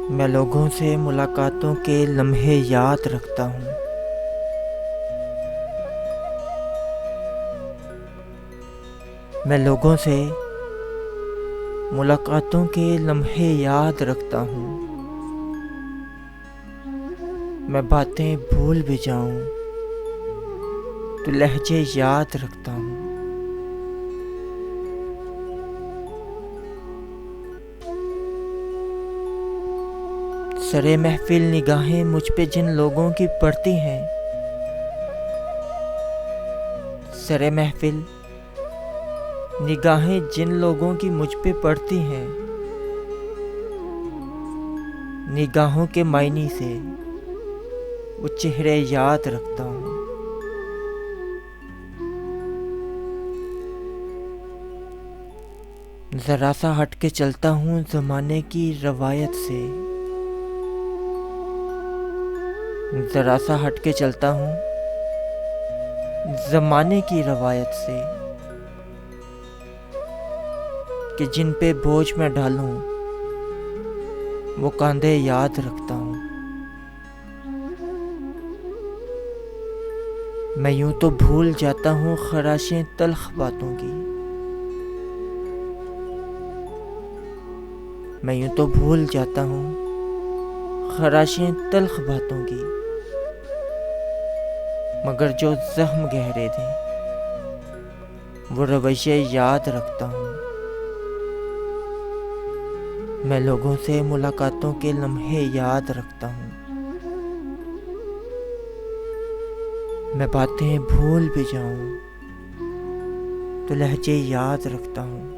मैं लोगों से मुलाकातों के लम्हे याद रखता हूँ। मैं लोगों से मुलाकातों के लम्हे याद रखता हूँ। मैं बातें भूल भी जाऊँ तो लहजे याद रखता हूँ। सरे महफिल निगाहें मुझ पे जिन लोगों की पड़ती हैं, सरे महफिल निगाहें जिन लोगों की मुझ पे पड़ती हैं, निगाहों के मायने से वो चेहरे याद रखता हूँ। ज़रा सा हट के चलता हूँ ज़माने की रवायत से, ज़रा सा हट के चलता हूँ ज़माने की रवायत से, कि जिन पे बोझ मैं डालूं वो कांधे याद रखता हूँ। मैं यूं तो भूल जाता हूँ खराशें तल्ख बातों की, मैं यूं तो भूल जाता हूँ खराशें तल्ख बातों की, मगर जो जख्म गहरे थे वो रवैये याद रखता हूँ। मैं लोगों से मुलाकातों के लम्हे याद रखता हूँ। मैं बातें भूल भी जाऊँ तो लहजे याद रखता हूँ।